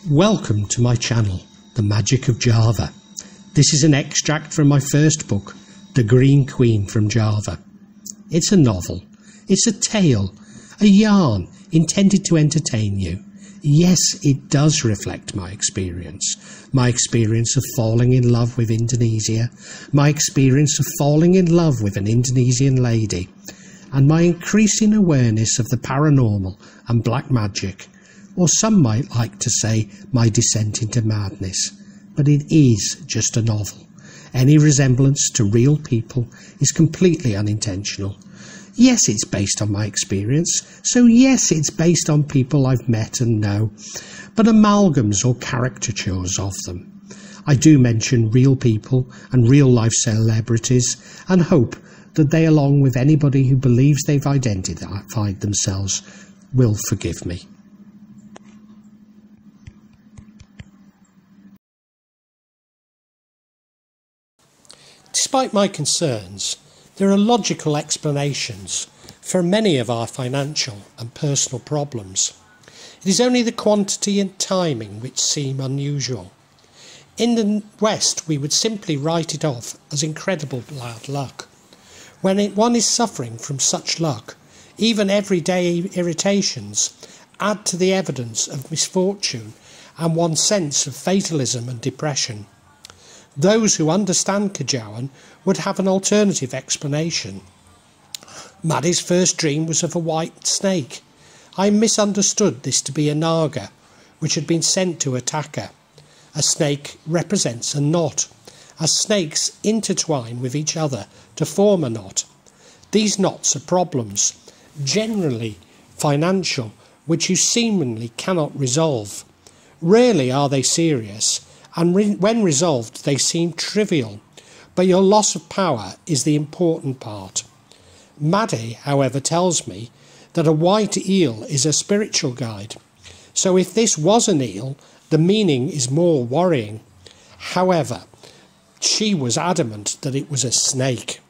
Welcome to my channel, The Magic of Java. This is an extract from my first book, The Green Queen from Java. It's a novel, it's a tale, a yarn intended to entertain you. Yes, it does reflect my experience of falling in love with Indonesia, my experience of falling in love with an Indonesian lady, and my increasing awareness of the paranormal and black magic. Or some might like to say my descent into madness, but it is just a novel. Any resemblance to real people is completely unintentional. Yes, it's based on my experience, so yes, it's based on people I've met and know, but amalgams or caricatures of them. I do mention real people and real-life celebrities and hope that they, along with anybody who believes they've identified themselves, will forgive me. Despite my concerns, there are logical explanations for many of our financial and personal problems. It is only the quantity and timing which seem unusual. In the West, we would simply write it off as incredible bad luck. When one is suffering from such luck, even everyday irritations add to the evidence of misfortune and one's sense of fatalism and depression. Those who understand Kajawan would have an alternative explanation. Maddie's first dream was of a white snake. I misunderstood this to be a naga, which had been sent to attack her. A snake represents a knot, as snakes intertwine with each other to form a knot. These knots are problems, generally financial, which you seemingly cannot resolve. Rarely are they serious, and when resolved they seem trivial, but your loss of power is the important part. Maddie, however, tells me that a white eel is a spiritual guide, so if this was an eel, the meaning is more worrying. However, she was adamant that it was a snake.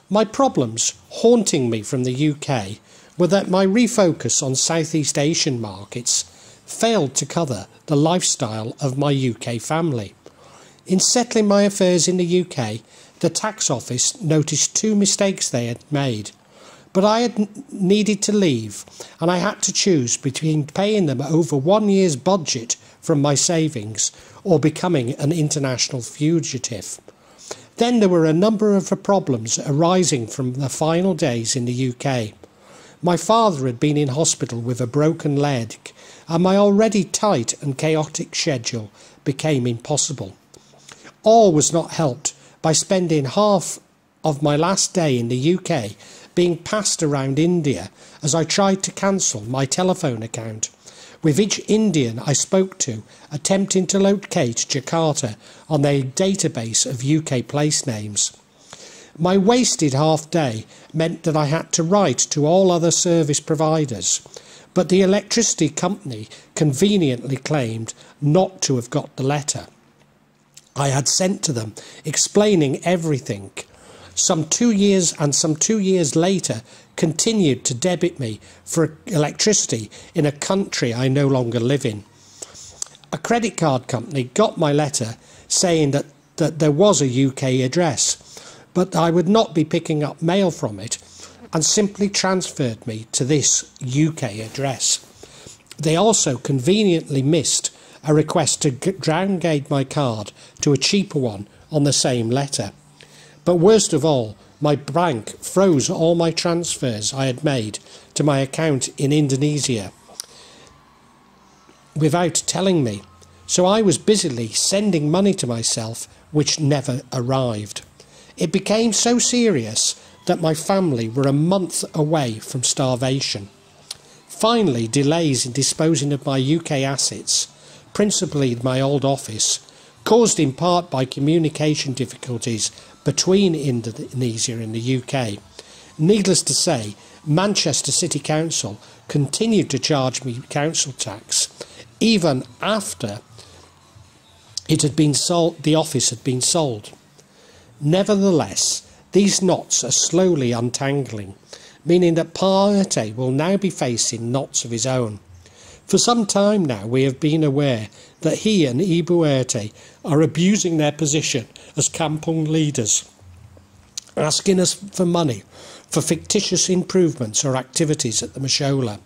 My problems, haunting me from the UK, were that my refocus on Southeast Asian markets failed to cover the lifestyle of my UK family. In settling my affairs in the UK, the tax office noticed 2 mistakes they had made, but I had needed to leave and I had to choose between paying them over 1 year's budget from my savings or becoming an international fugitive. Then there were a number of problems arising from the final days in the UK. My father had been in hospital with a broken leg, and my already tight and chaotic schedule became impossible. All was not helped by spending half of my last day in the UK being passed around India as I tried to cancel my telephone account, with each Indian I spoke to attempting to locate Jakarta on their database of UK place names. My wasted half day meant that I had to write to all other service providers, but the electricity company conveniently claimed not to have got the letter I had sent to them explaining everything. Some 2 years later continued to debit me for electricity in a country I no longer live in. A credit card company got my letter saying that there was a UK address, but I would not be picking up mail from it, and simply transferred me to this UK address. They also conveniently missed a request to downgrade my card to a cheaper one on the same letter. But worst of all, my bank froze all my transfers I had made to my account in Indonesia without telling me, so I was busily sending money to myself which never arrived. It became so serious that my family were a month away from starvation. Finally, delays in disposing of my UK assets, principally my old office, caused in part by communication difficulties between Indonesia and the UK. Needless to say, Manchester City Council continued to charge me council tax even after it had been sold, the office had been sold. Nevertheless, These knots are slowly untangling, meaning that Pa RT will now be facing knots of his own. For some time now we have been aware that he and Ibu RT are abusing their position as kampung leaders, asking us for money for fictitious improvements or activities at the Mashola.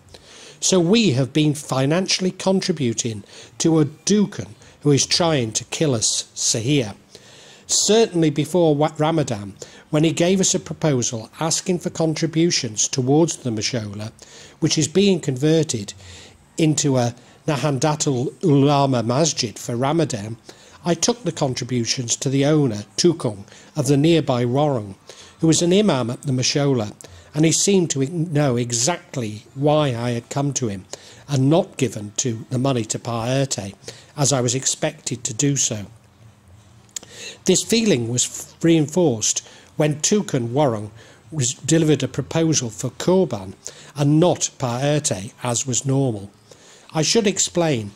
So we have been financially contributing to a Dukan who is trying to kill us, Sahir. Certainly before Ramadan, when he gave us a proposal asking for contributions towards the Mashola, which is being converted into a Nahandatul Ulama Masjid for Ramadan, I took the contributions to the owner, Tukung, of the nearby Warung, who was an imam at the Mashola, and he seemed to know exactly why I had come to him and not given the money to Pa RT, as I was expected to do so. This feeling was reinforced when Tukun Warung delivered a proposal for Korban and not Pa RT, as was normal. I should explain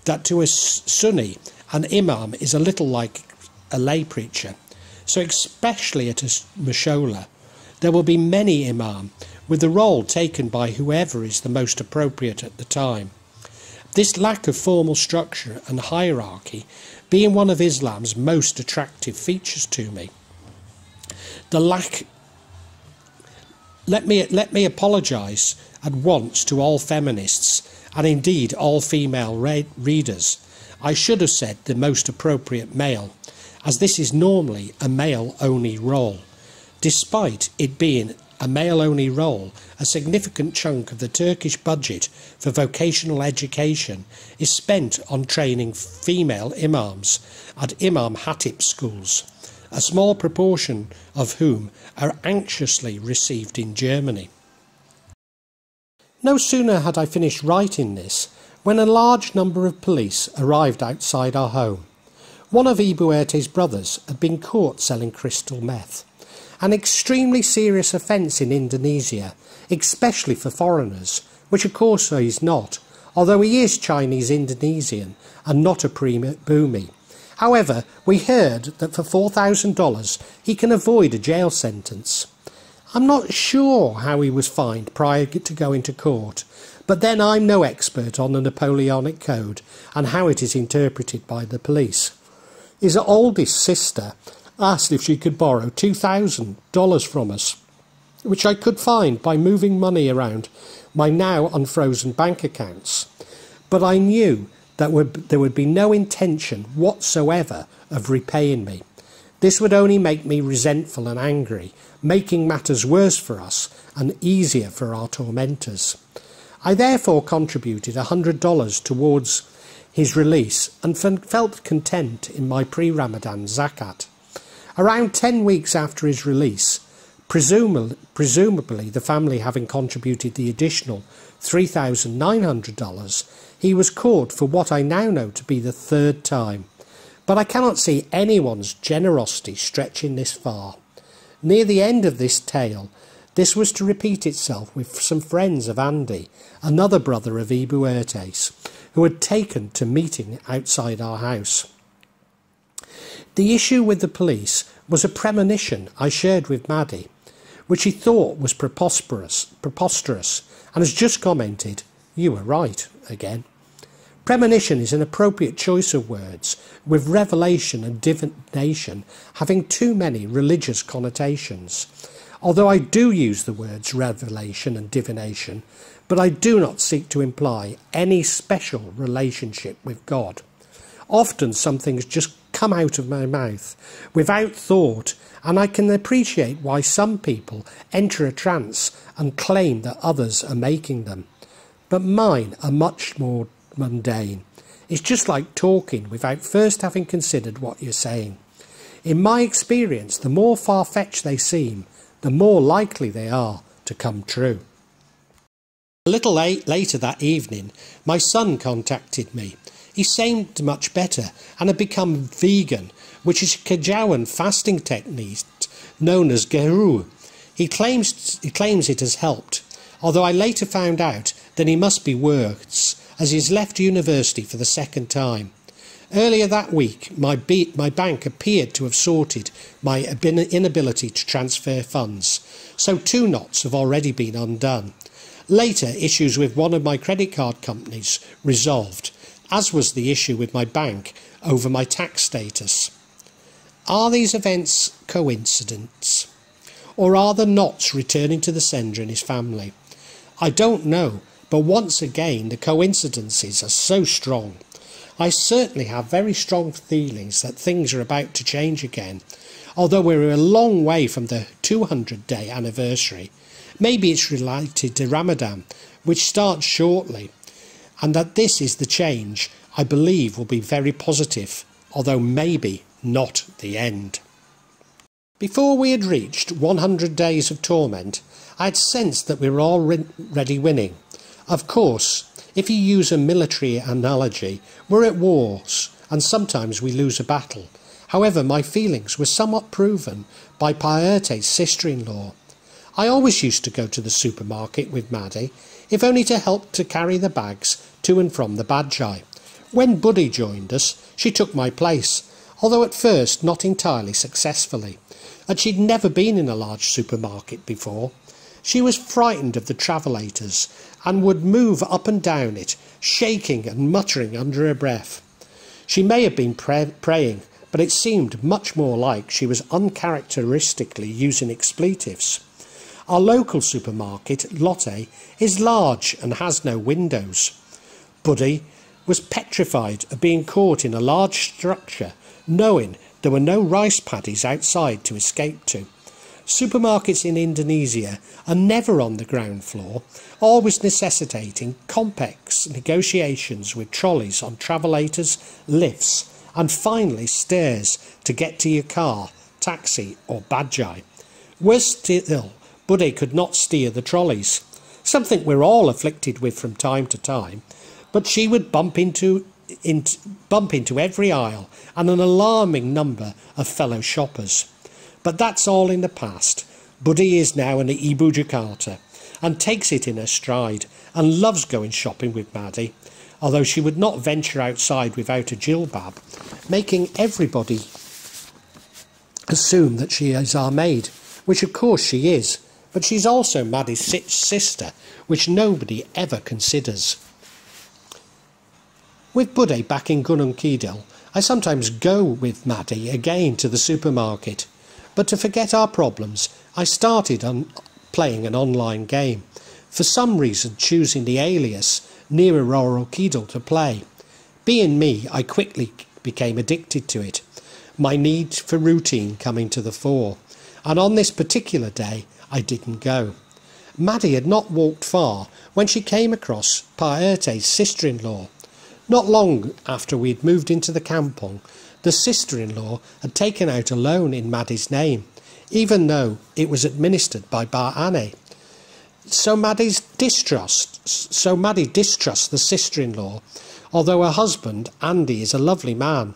that to a Sunni, an imam is a little like a lay preacher, so especially at a Mashola, there will be many imam, with the role taken by whoever is the most appropriate at the time. This lack of formal structure and hierarchy being one of Islam's most attractive features to me. The lack... Let me apologise at once to all feminists, and indeed all female readers. I should have said the most appropriate male, as this is normally a male-only role. Despite it being a male-only role, a significant chunk of the Turkish budget for vocational education is spent on training female imams at Imam Hatip schools, a small proportion of whom are anxiously received in Germany. No sooner had I finished writing this when a large number of police arrived outside our home. One of Ibu RT's brothers had been caught selling crystal meth, an extremely serious offence in Indonesia, especially for foreigners, which of course he is not, although he is Chinese-Indonesian and not a pribumi. However, we heard that for $4,000 he can avoid a jail sentence. I'm not sure how he was fined prior to going to court, but then I'm no expert on the Napoleonic Code and how it is interpreted by the police. His oldest sister asked if she could borrow $2,000 from us, which I could find by moving money around my now unfrozen bank accounts. But I knew that there would be no intention whatsoever of repaying me. This would only make me resentful and angry, making matters worse for us and easier for our tormentors. I therefore contributed $100 towards his release and felt content in my pre-Ramadan zakat. Around 10 weeks after his release, presumably the family having contributed the additional $3,900, he was caught for what I now know to be the third time. But I cannot see anyone's generosity stretching this far. Near the end of this tale, this was to repeat itself with some friends of Andy, another brother of Ibu RT's, who had taken to meeting outside our house. The issue with the police was a premonition I shared with Maddie, which he thought was preposterous, and has just commented, "You were right," again. Premonition is an appropriate choice of words, with revelation and divination having too many religious connotations. Although I do use the words revelation and divination, but I do not seek to imply any special relationship with God. Often some things just come out of my mouth without thought, and I can appreciate why some people enter a trance and claim that others are making them. But mine are much more mundane. It's just like talking without first having considered what you're saying. In my experience, the more far-fetched they seem, the more likely they are to come true. A little later that evening, my son contacted me. He seemed much better and had become vegan, which is a Kajawan fasting technique known as Geru. He claims it has helped, although I later found out that he must be worse, as he has left university for the second time. Earlier that week, my bank appeared to have sorted my inability to transfer funds, so 2 knots have already been undone. Later, issues with one of my credit card companies resolved, as was the issue with my bank over my tax status. Are these events coincidence? Or are the knots returning to the sender and his family? I don't know, but once again the coincidences are so strong. I certainly have very strong feelings that things are about to change again. Although we're a long way from the 200-day anniversary, maybe it's related to Ramadan, which starts shortly, and that this is the change I believe will be very positive, although maybe not the end. Before we had reached 100 days of torment, I had sensed that we were already winning. Of course, if you use a military analogy, we're at wars, and sometimes we lose a battle. However, my feelings were somewhat proven by Pak RT's sister-in-law. I always used to go to the supermarket with Maddie, if only to help to carry the bags to and from the Bajai. When Buddy joined us, she took my place, although at first not entirely successfully, and she'd never been in a large supermarket before. She was frightened of the travellators and would move up and down it, shaking and muttering under her breath. She may have been praying, but it seemed much more like she was uncharacteristically using expletives. Our local supermarket, Lotte, is large and has no windows. Buddy was petrified of being caught in a large structure, knowing there were no rice paddies outside to escape to. Supermarkets in Indonesia are never on the ground floor, always necessitating complex negotiations with trolleys on travellators, lifts, and finally stairs to get to your car, taxi or bajai. Worse still, Buddy could not steer the trolleys, something we're all afflicted with from time to time, but she would bump into every aisle and an alarming number of fellow shoppers. But that's all in the past. Buddy is now an Ibu Jakarta and takes it in her stride and loves going shopping with Maddie, although she would not venture outside without a jilbab, making everybody assume that she is our maid, which of course she is, but she's also Maddie's sister, which nobody ever considers. With Buddy back in Gunung Kidul, I sometimes go with Maddie again to the supermarket. But to forget our problems, I started on playing an online game, for some reason choosing the alias near Rural Kidul to play. Being me, I quickly became addicted to it, my need for routine coming to the fore, and on this particular day I didn't go. Maddie had not walked far when she came across Pak RT's sister-in-law. Not long after we had moved into the kampong, the sister-in-law had taken out a loan in Maddie's name, even though it was administered by Pak Ane. So Maddie distrusts the sister-in-law, although her husband, Andy, is a lovely man.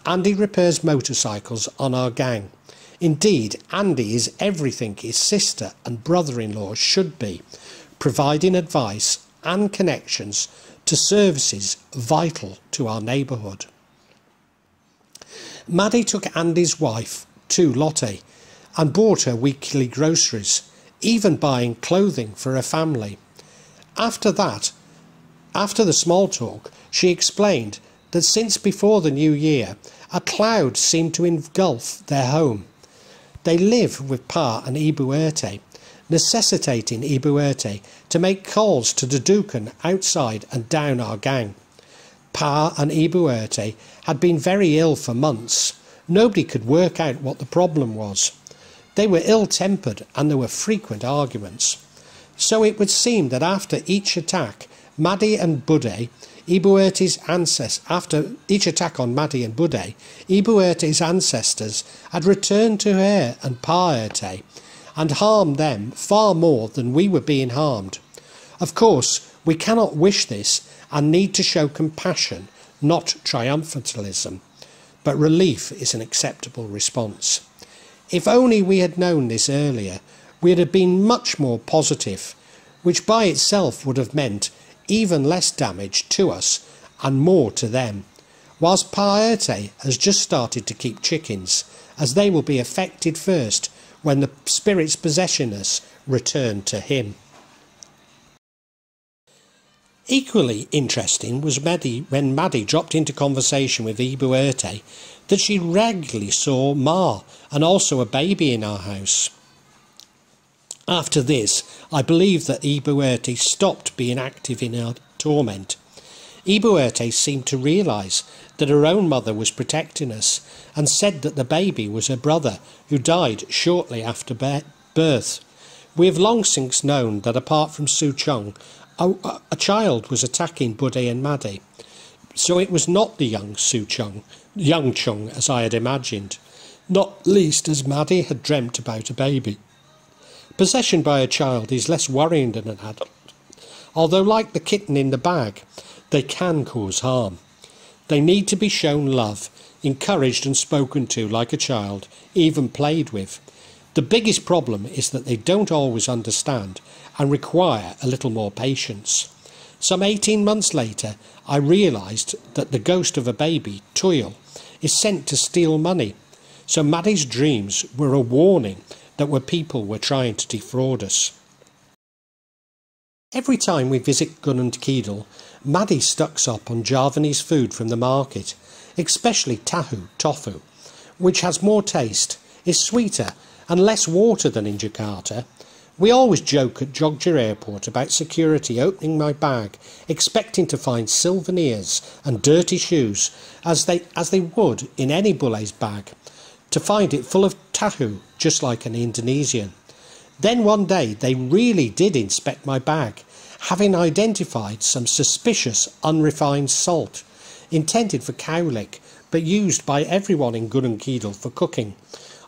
Andy repairs motorcycles on our gang. Indeed, Andy is everything his sister and brother-in-law should be, providing advice and connections to services vital to our neighbourhood. Maddie took Andy's wife to Lotte and bought her weekly groceries, even buying clothing for her family. After the small talk, she explained that since before the new year, a cloud seemed to engulf their home. They live with Pa and Ibu RT, necessitating Ibu RT to make calls to the Dukan outside and down our gang. Pa and Ibu RT had been very ill for months. Nobody could work out what the problem was. They were ill-tempered and there were frequent arguments. So it would seem that after each attack, Maddie and Buddy, after each attack on Maddie and Buddy, Ibu RT's ancestors had returned to her and Pa RT and harmed them far more than we were being harmed. Of course, we cannot wish this and need to show compassion, not triumphalism, but relief is an acceptable response. If only we had known this earlier, we would have been much more positive, which by itself would have meant even less damage to us and more to them. whilst Pa RT has just started to keep chickens, as they will be affected first when the spirits possessing us return to him. Equally interesting was when Maddie dropped into conversation with Ibu RT that she regularly saw Ma and also a baby in our house. After this, I believe that Ibu RT stopped being active in our torment. Ibu RT seemed to realise that her own mother was protecting us and said that the baby was her brother who died shortly after birth. We have long since known that apart from Su Chung, a child was attacking Buddy and Maddie, so it was not the young Chung as I had imagined, not least as Maddie had dreamt about a baby. Possession by a child is less worrying than an adult, although like the kitten in the bag, they can cause harm. They need to be shown love, encouraged and spoken to like a child, even played with. The biggest problem is that they don't always understand and require a little more patience. Some 18 months later, I realised that the ghost of a baby, Tuyul, is sent to steal money. So Maddie's dreams were a warning that people were trying to defraud us. Every time we visit Gunund Keedle, Maddie stocks up on Javanese food from the market, especially tahu, tofu, which has more taste, is sweeter and less water than in Jakarta. We always joke at Jogja Airport about security opening my bag, expecting to find souvenirs and dirty shoes, as they would in any bule's bag, to find it full of tahu, just like an Indonesian. Then one day they really did inspect my bag, having identified some suspicious unrefined salt, intended for cowlick, but used by everyone in Gunung Kidul for cooking,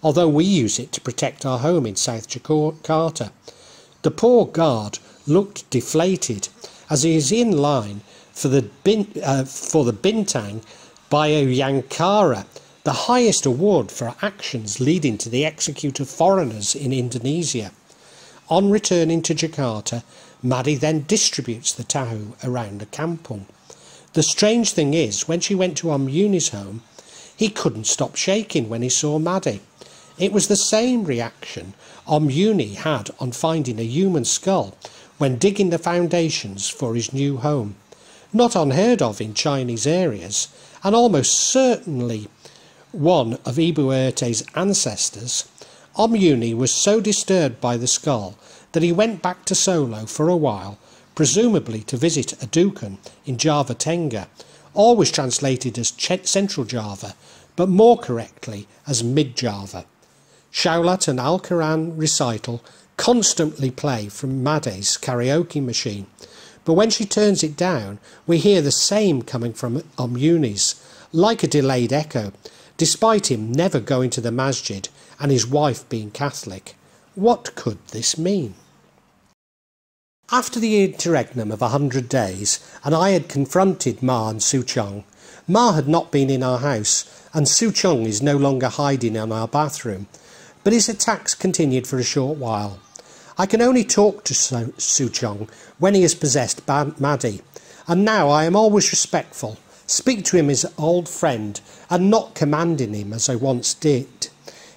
although we use it to protect our home in South Jakarta. The poor guard looked deflated, as he is in line for the Bintang Bayangkara, the highest award for actions leading to the execute of foreigners in Indonesia. On returning to Jakarta, Maddie then distributes the tahu around the kampung. The strange thing is, when she went to Muni's home, he couldn't stop shaking when he saw Maddie. It was the same reaction Muni had on finding a human skull when digging the foundations for his new home. Not unheard of in Chinese areas, and almost certainly one of Ibu RT's ancestors. Muni was so disturbed by the skull that he went back to Solo for a while, presumably to visit a dukun in Java Tengah, always translated as Central Java, but more correctly as Mid-Java. Shaulat and Al-Quran recital constantly play from Maddie's karaoke machine, but when she turns it down, we hear the same coming from Muni's, like a delayed echo, despite him never going to the masjid and his wife being Catholic. What could this mean? After the interregnum of 100 days, and I had confronted Ma and Su Chung, Ma had not been in our house, and Su Chung is no longer hiding in our bathroom, but his attacks continued for a short while. I can only talk to Su Chung when he has possessed Maddie, and now I am always respectful, speak to him as an old friend, and not commanding him as I once did.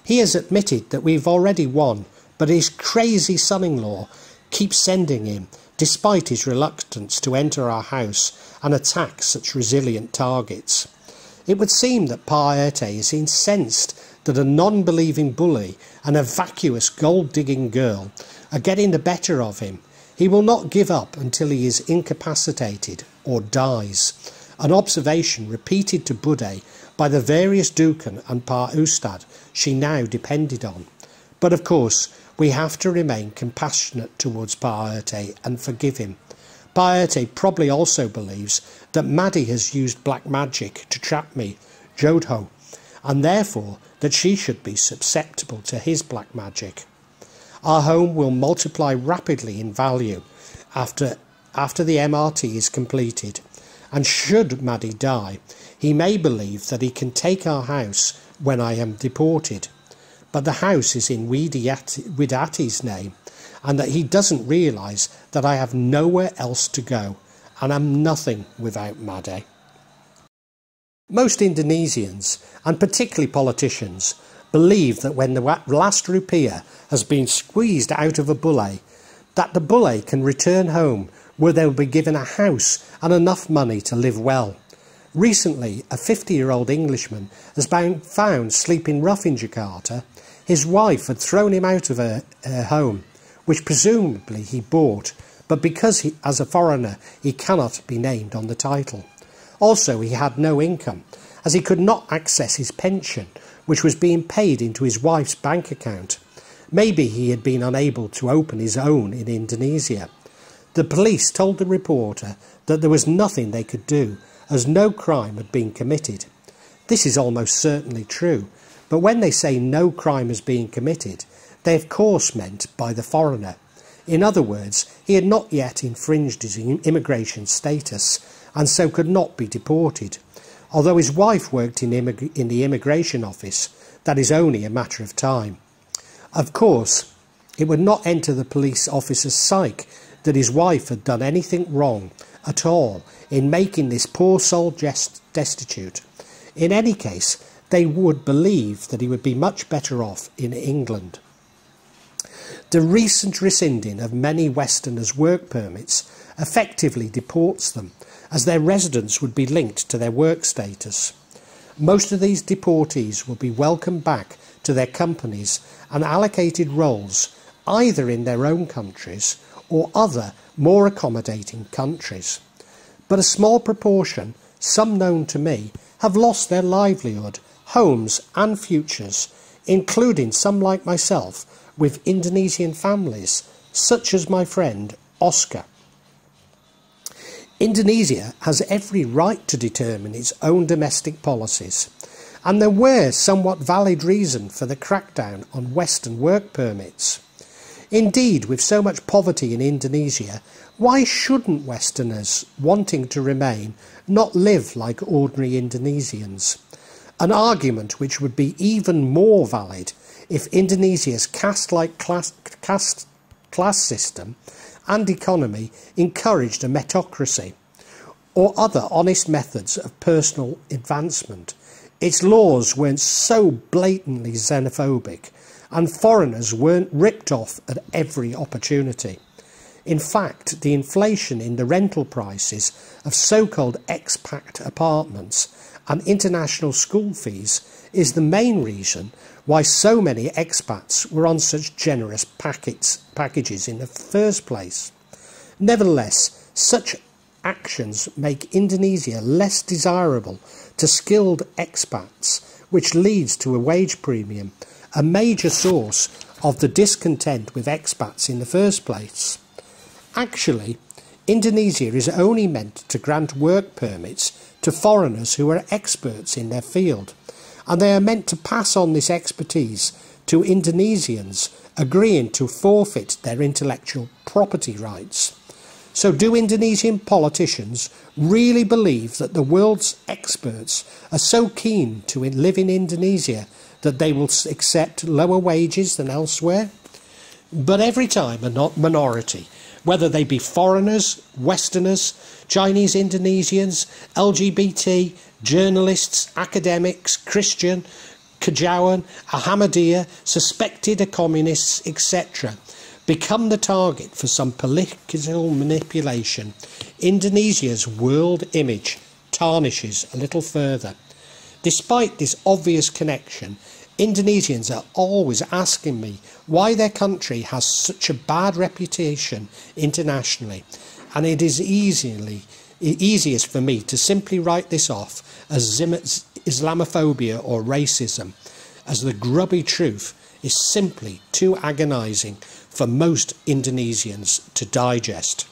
He has admitted that we've already won, but his crazy son-in-law keeps sending him, despite his reluctance to enter our house and attack such resilient targets. It would seem that Pa RT is incensed that a non-believing bully and a vacuous gold-digging girl are getting the better of him. He will not give up until he is incapacitated or dies, an observation repeated to Budde by the various Dukan and Pa Ustad she now depended on. But of course, we have to remain compassionate towards Pa RT and forgive him. Pa RT probably also believes that Maddie has used black magic to trap me, Jodho, and therefore that she should be susceptible to his black magic. Our home will multiply rapidly in value after the MRT is completed, and should Maddie die, he may believe that he can take our house when I am deported. But the house is in Widati's name, and that he doesn't realise that I have nowhere else to go, and am nothing without Maddie. Most Indonesians, and particularly politicians, believe that when the last rupiah has been squeezed out of a bulle, that the bulle can return home where they will be given a house and enough money to live well. Recently, a 50-year-old Englishman has been found sleeping rough in Jakarta. His wife had thrown him out of her home, which presumably he bought, but because as a foreigner he cannot be named on the title. Also, he had no income, as he could not access his pension, which was being paid into his wife's bank account. Maybe he had been unable to open his own in Indonesia. The police told the reporter that there was nothing they could do, as no crime had been committed. This is almost certainly true, but when they say no crime has been committed, they of course meant by the foreigner. In other words, he had not yet infringed his immigration status, and so could not be deported. Although his wife worked in the immigration office, that is only a matter of time. Of course, it would not enter the police officer's psyche that his wife had done anything wrong at all in making this poor soul destitute. In any case, they would believe that he would be much better off in England. The recent rescinding of many Westerners' work permits effectively deports them, as their residence would be linked to their work status. Most of these deportees will be welcomed back to their companies and allocated roles either in their own countries or other more accommodating countries. But a small proportion, some known to me, have lost their livelihood, homes and futures, including some like myself with Indonesian families, such as my friend Oscar. Indonesia has every right to determine its own domestic policies, and there were somewhat valid reason for the crackdown on Western work permits. Indeed, with so much poverty in Indonesia, why shouldn't Westerners wanting to remain not live like ordinary Indonesians? An argument which would be even more valid if Indonesia's caste-like class system and economy encouraged a meritocracy or other honest methods of personal advancement. Its laws weren't so blatantly xenophobic, and foreigners weren't ripped off at every opportunity. In fact, the inflation in the rental prices of so-called expat apartments and international school fees is the main reason why so many expats were on such generous packages in the first place. Nevertheless, such actions make Indonesia less desirable to skilled expats, which leads to a wage premium, a major source of the discontent with expats in the first place. Actually, Indonesia is only meant to grant work permits to foreigners who are experts in their field, and they are meant to pass on this expertise to Indonesians agreeing to forfeit their intellectual property rights. So do Indonesian politicians really believe that the world's experts are so keen to live in Indonesia that they will accept lower wages than elsewhere? But every time a minority, whether they be foreigners, Westerners, Chinese Indonesians, LGBT, journalists, academics, Christian, Kajawan, Ahmadiyya, suspected communists, etc., become the target for some political manipulation, Indonesia's world image tarnishes a little further. Despite this obvious connection, Indonesians are always asking me why their country has such a bad reputation internationally, and it is easiest for me to simply write this off as Islamophobia or racism, as the grubby truth is simply too agonising for most Indonesians to digest.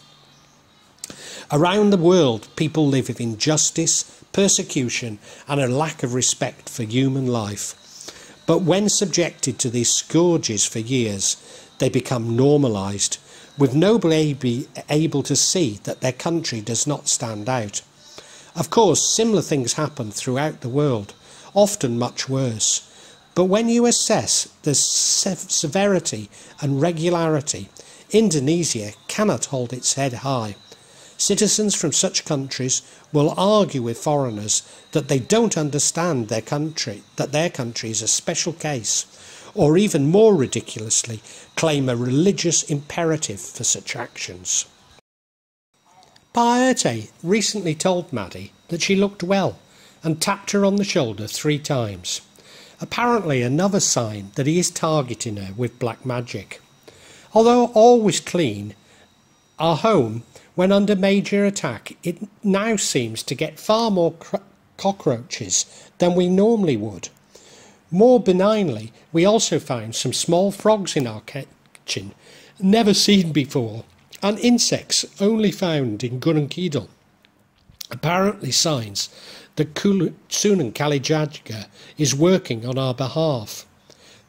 Around the world, people live with injustice, persecution and a lack of respect for human life. But when subjected to these scourges for years, they become normalised, with nobody able to see that their country does not stand out. Of course, similar things happen throughout the world, often much worse. But when you assess the severity and regularity, Indonesia cannot hold its head high. Citizens from such countries will argue with foreigners that they don't understand their country, that their country is a special case, or even more ridiculously, claim a religious imperative for such actions. Pak RT recently told Maddie that she looked well and tapped her on the shoulder 3 times. Apparently another sign that he is targeting her with black magic. Although always clean, our home, when under major attack, it now seems to get far more cockroaches than we normally would. More benignly, we also found some small frogs in our kitchen, never seen before, and insects only found in Gurunkeedal. Apparently signs that Sunan Kalijaga is working on our behalf.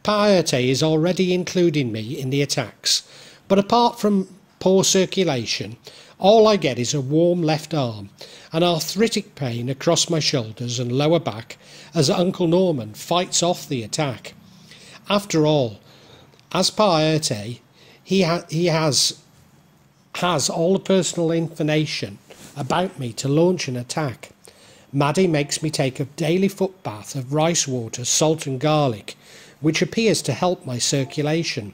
Pak RT is already including me in the attacks, but apart from poor circulation, all I get is a warm left arm and arthritic pain across my shoulders and lower back as Uncle Norman fights off the attack. After all, as Pak RT, he has all the personal information about me to launch an attack. Maddie makes me take a daily foot bath of rice water, salt and garlic, which appears to help my circulation.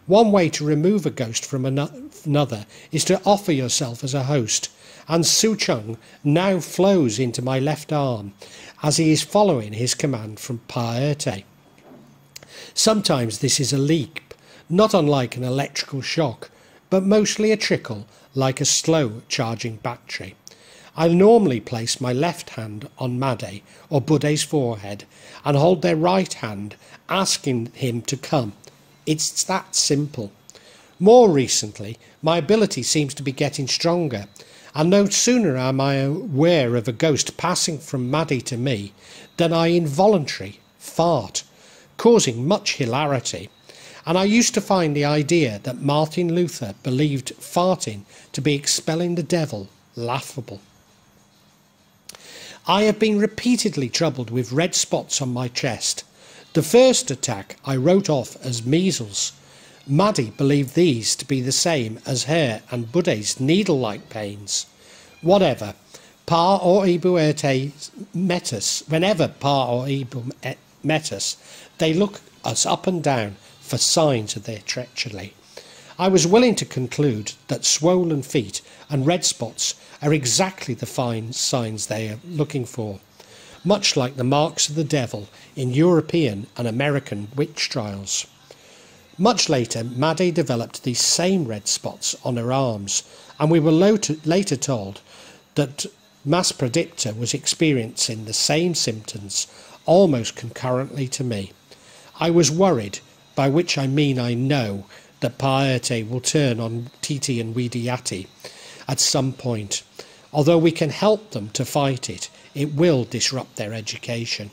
One way to remove a ghost from another is to offer yourself as a host, and Suchung now flows into my left arm as he is following his command from Pak RT. Sometimes this is a leak, not unlike an electrical shock, but mostly a trickle like a slow charging battery. I normally place my left hand on Maddie or Budde's forehead and hold their right hand, asking him to come. It's that simple. More recently, my ability seems to be getting stronger, and no sooner am I aware of a ghost passing from Maddie to me than I involuntarily fart, causing much hilarity. And I used to find the idea that Martin Luther believed farting to be expelling the devil laughable. I have been repeatedly troubled with red spots on my chest. The first attack I wrote off as measles. Maddie believed these to be the same as her and Budde's needle-like pains. Whatever, Pa or Ibu RT met us. Whenever Pa or Ibu met us, they look us up and down for signs of their treachery. I was willing to conclude that swollen feet and red spots are exactly the fine signs they are looking for, much like the marks of the devil in European and American witch trials. Much later, Maddie developed these same red spots on her arms, and we were later told that Mass Predictor was experiencing the same symptoms almost concurrently to me. I was worried, by which I mean I know, that Pak RT will turn on Titi and Widiati at some point. Although we can help them to fight it, it will disrupt their education.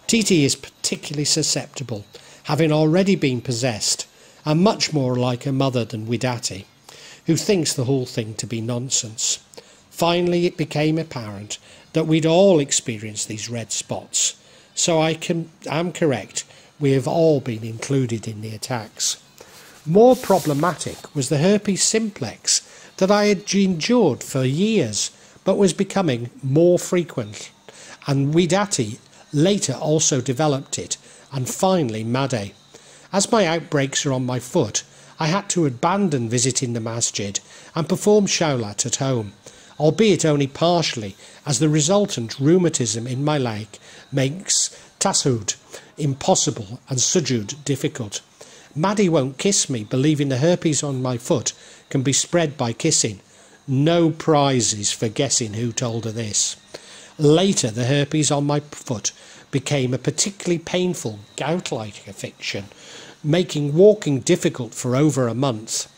Titi is particularly susceptible, having already been possessed, and much more like her mother than Widati, who thinks the whole thing to be nonsense. Finally, it became apparent that we'd all experienced these red spots, so I am correct, we have all been included in the attacks. More problematic was the herpes simplex that I had endured for years, but was becoming more frequent, and Widati later also developed it, and finally Maddie. As my outbreaks are on my foot, I had to abandon visiting the masjid and perform shawlat at home, albeit only partially, as the resultant rheumatism in my leg makes tashahhud impossible and sujud difficult. Maddie won't kiss me, believing the herpes on my foot can be spread by kissing. No prizes for guessing who told her this. Later, the herpes on my foot became a particularly painful gout-like affliction, making walking difficult for over a month.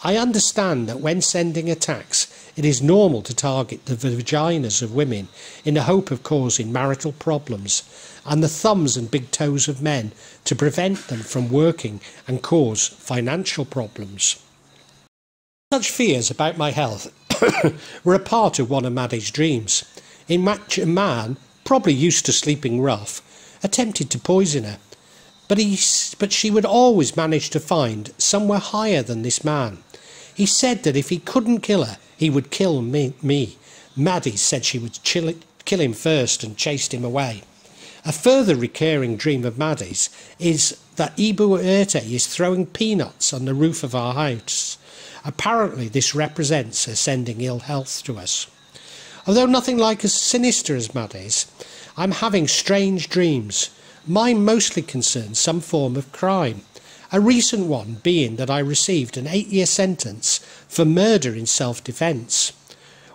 I understand that when sending attacks, it is normal to target the vaginas of women in the hope of causing marital problems, and the thumbs and big toes of men to prevent them from working and cause financial problems. Such fears about my health were a part of one of Maddie's dreams, in which a man, probably used to sleeping rough, attempted to poison her, but she would always manage to find somewhere higher than this man. He said that if he couldn't kill her, he would kill me. Maddie said she would kill him first and chased him away. A further recurring dream of Maddie's is that Ibu RT is throwing peanuts on the roof of our house. Apparently this represents her sending ill health to us. Although nothing like as sinister as Maddie's, I'm having strange dreams. Mine mostly concern some form of crime. A recent one being that I received an 8-year sentence for murder in self-defence.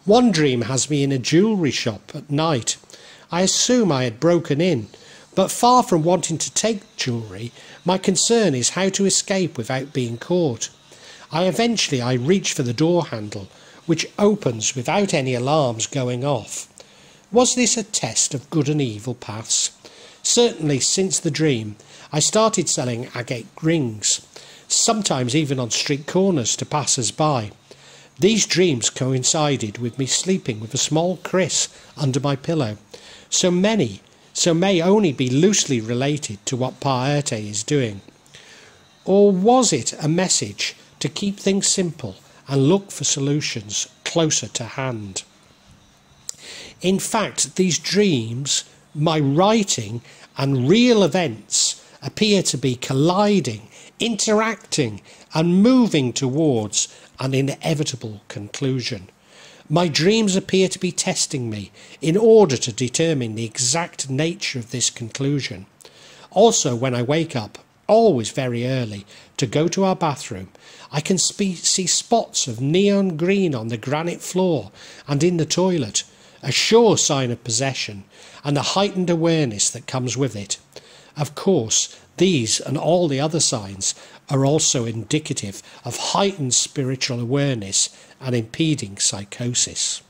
One dream has me in a jewellery shop at night. I assume I had broken in, but far from wanting to take jewellery, my concern is how to escape without being caught. I reach for the door handle, which opens without any alarms going off. Was this a test of good and evil paths? Certainly since the dream, I started selling agate rings, sometimes even on street corners to passers-by. These dreams coincided with me sleeping with a small Chris under my pillow, so may only be loosely related to what Pak RT is doing. Or was it a message to keep things simple and look for solutions closer to hand? In fact, these dreams, my writing and real events appear to be colliding, interacting and moving towards an inevitable conclusion. My dreams appear to be testing me in order to determine the exact nature of this conclusion. Also, when I wake up, always very early, to go to our bathroom, I can see spots of neon green on the granite floor and in the toilet, a sure sign of possession and the heightened awareness that comes with it. Of course, these and all the other signs are also indicative of heightened spiritual awareness and impeding psychosis.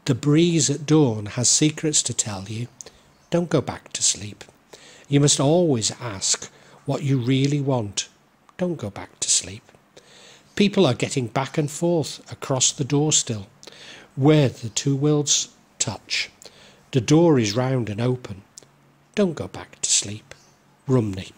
The breeze at dawn has secrets to tell you. Don't go back to sleep. You must always ask what you really want. Don't go back to sleep. People are getting back and forth across the door still, where the two worlds touch. The door is round and open. Don't go back to sleep. Rumney.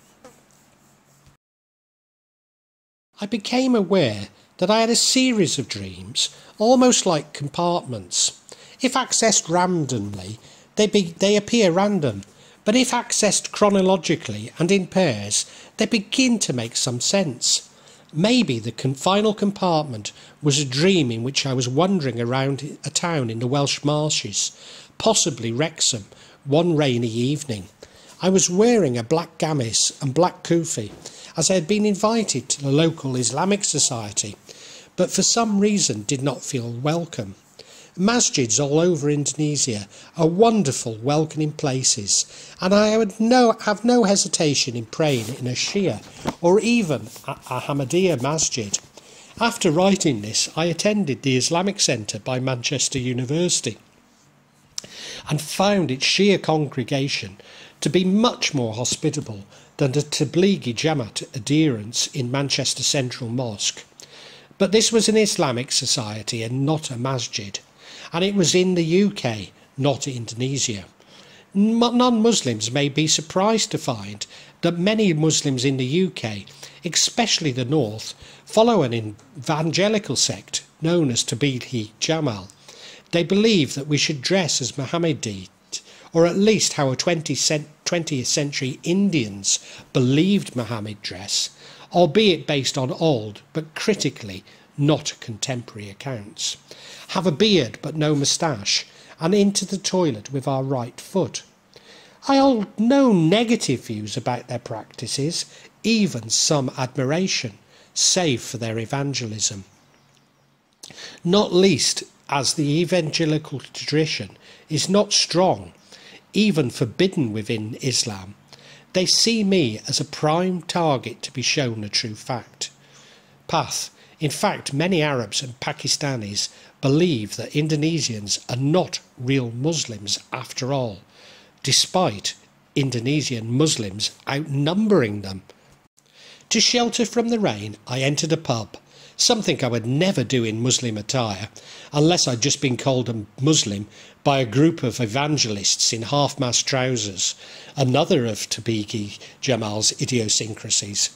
I became aware that I had a series of dreams, almost like compartments. If accessed randomly, they appear random, but if accessed chronologically and in pairs, they begin to make some sense. Maybe the final compartment was a dream in which I was wandering around a town in the Welsh marshes, possibly Wrexham, one rainy evening. I was wearing a black gamis and black kufi, as I had been invited to the local Islamic society, but for some reason did not feel welcome. Masjids all over Indonesia are wonderful, welcoming places, and I would have no hesitation in praying in a Shia or even a Ahmadiyya masjid. After writing this, I attended the Islamic Centre by Manchester University and found its Shia congregation to be much more hospitable than the Tablighi Jamaat adherents in Manchester Central Mosque. But this was an Islamic society and not a masjid, and it was in the UK, not Indonesia. Non-Muslims may be surprised to find that many Muslims in the UK, especially the North, follow an evangelical sect known as Tablighi Jamaat. They believe that we should dress as Muhammad did, or at least how 20th century Indians believed Muhammad dress, albeit based on old but critically not contemporary accounts. Have a beard but no moustache, and into the toilet with our right foot. I hold no negative views about their practices, even some admiration, save for their evangelism. Not least as the evangelical tradition is not strong, even forbidden within Islam. They see me as a prime target to be shown a true path. In fact, many Arabs and Pakistanis believe that Indonesians are not real Muslims after all, despite Indonesian Muslims outnumbering them. To shelter from the rain, I entered a pub, something I would never do in Muslim attire, unless I'd just been called a Muslim by a group of evangelists in half-mast trousers, another of Tablighi Jamal's idiosyncrasies.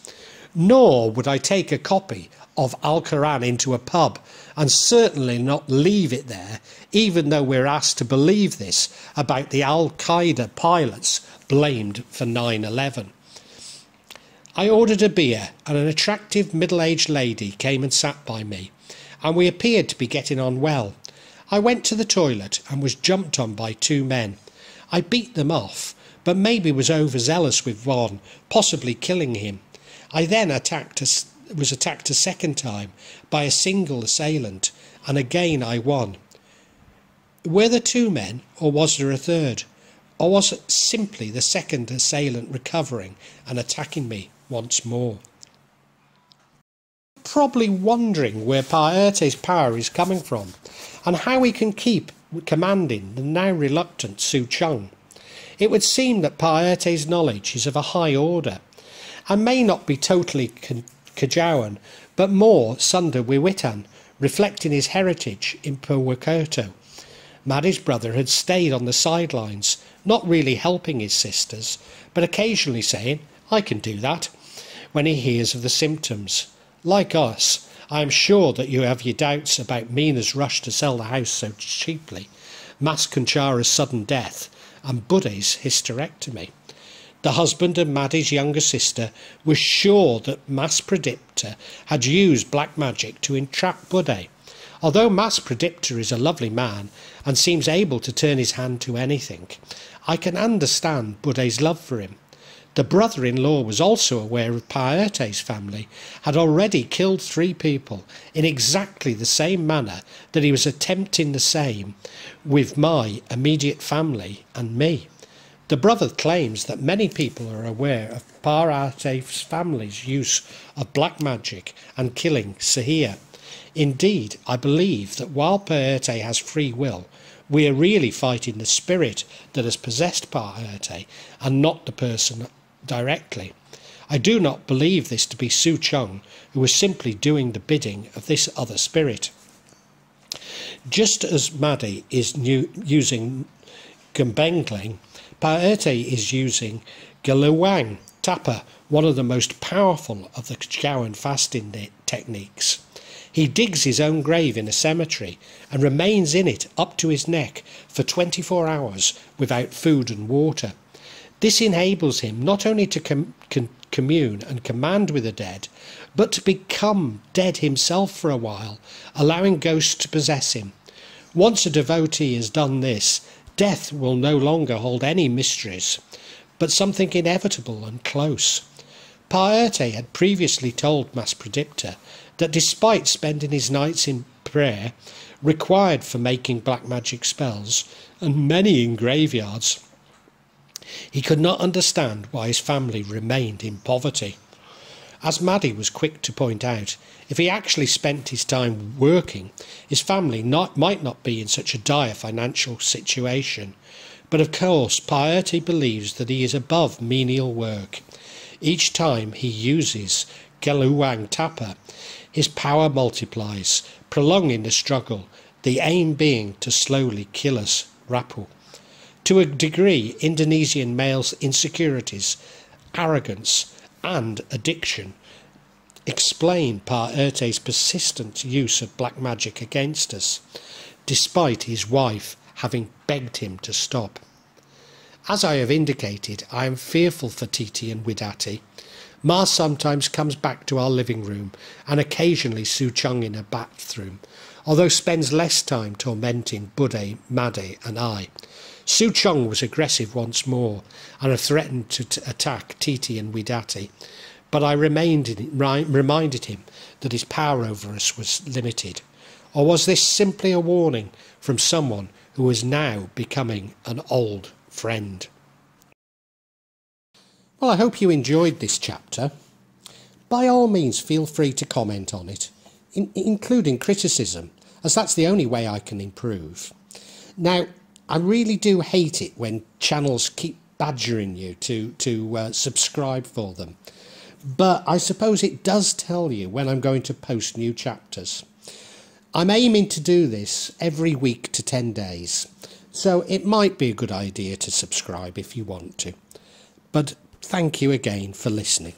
Nor would I take a copy of Al-Quran into a pub and certainly not leave it there, even though we're asked to believe this about the Al-Qaeda pilots blamed for 9/11. I ordered a beer and an attractive middle-aged lady came and sat by me, and we appeared to be getting on well. I went to the toilet and was jumped on by two men. I beat them off, but maybe was overzealous with one, possibly killing him. I then was attacked a second time by a single assailant, and again I won. Were there two men, or was there a third? Or was it simply the second assailant recovering and attacking me once more? Probably wondering where Pak RT's power is coming from, and how he can keep commanding the now reluctant Su Chung. It would seem that Pak RT's knowledge is of a high order, and may not be totally Kajawan, but more Sunda Wiwitan, reflecting his heritage in Purwokerto. Maddie's brother had stayed on the sidelines, not really helping his sisters, but occasionally saying, "I can do that," when he hears of the symptoms. Like us, I am sure that you have your doubts about Mina's rush to sell the house so cheaply, Mas Kunchara's sudden death, and Budde's hysterectomy. The husband of Maddie's younger sister was sure that Mas Pradipta had used black magic to entrap Budde. Although Mas Pradipta is a lovely man and seems able to turn his hand to anything, I can understand Budde's love for him. The brother-in-law was also aware of Pak RT's family, had already killed 3 people in exactly the same manner that he was attempting the same with my immediate family and me. The brother claims that many people are aware of Pak RT's family's use of black magic and killing Sahir. Indeed, I believe that while Pak RT has free will, we are really fighting the spirit that has possessed Pak RT and not the person directly. I do not believe this to be Su Chung, who was simply doing the bidding of this other spirit. Just as Maddie is using Gumbengling, Pak RT is using Galuwang Tapa, one of the most powerful of the Kajawan fasting techniques. He digs his own grave in a cemetery and remains in it up to his neck for 24 hours without food and water. This enables him not only to commune and command with the dead, but to become dead himself for a while, allowing ghosts to possess him. Once a devotee has done this, death will no longer hold any mysteries, but something inevitable and close. Pak RT had previously told Mas Pradipta that despite spending his nights in prayer, required for making black magic spells, and many in graveyards, he could not understand why his family remained in poverty. As Maddie was quick to point out, if he actually spent his time working, his family might not be in such a dire financial situation. But of course, Pak RT believes that he is above menial work. Each time he uses Galuwang Tapa, his power multiplies, prolonging the struggle, the aim being to slowly kill us, Rapu. To a degree, Indonesian males' insecurities, arrogance and addiction explain Pak RT's persistent use of black magic against us, despite his wife having begged him to stop. As I have indicated, I am fearful for Titi and Widati. Ma sometimes comes back to our living room and occasionally Su Chung in her bathroom, although spends less time tormenting Budde, Maddie and I. Su Chung was aggressive once more and had threatened to attack Titi and Widati, but I reminded him that his power over us was limited. Or was this simply a warning from someone who was now becoming an old friend? Well, I hope you enjoyed this chapter. By all means, feel free to comment on it, including criticism, as that's the only way I can improve. Now, I really do hate it when channels keep badgering you to subscribe for them, but I suppose it does tell you when I'm going to post new chapters. I'm aiming to do this every week to 10 days, so it might be a good idea to subscribe if you want to. But thank you again for listening.